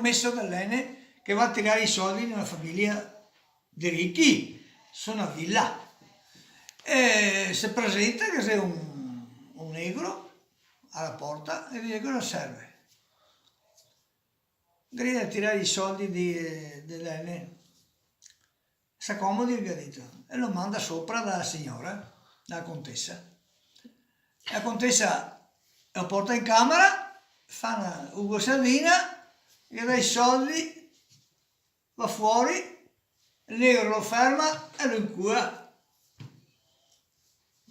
messo dall'Ene che va a tirare i soldi in una famiglia di ricchi, su una villa. E si presenta che c'è un negro alla porta e dice cosa serve? Grida a tirare i soldi dell'Ene. Si accomodi il gadito e lo manda sopra dalla signora, dalla contessa. La contessa lo porta in camera, fa una Ugo Sardina, gli dà i soldi, va fuori, il negro lo ferma e lo incura.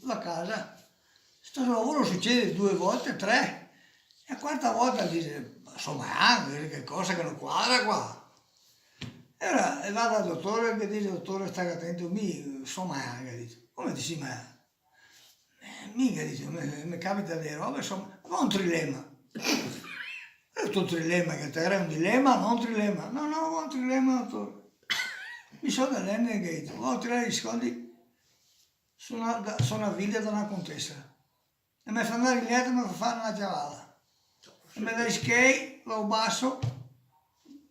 Va a casa. Sto lavoro succede 2 volte, 3, e la quarta volta dice, insomma, anche che cosa che non quadra qua. E ora va dal dottore che dice, dottore stai attento, insomma, come dici ma? Mica dice, mi capita delle robe, insomma, ma un trilemma. È tutto un trilemma, che te era un dilemma, non un trilemma. No, no, un trilemma, dottore. Mi sono dall'Ende che dice, voglio tirare i soldi su una villa da una contessa. E mi fa andare in letto e mi fa fare una giavata. E mi dai skate, lo basso,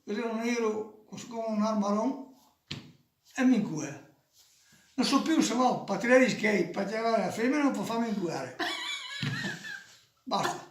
così un nero come un armaron, e mi incura. Non so più se va per tirare gli skate, per tirare la femmina o per farmi inculare. Basta.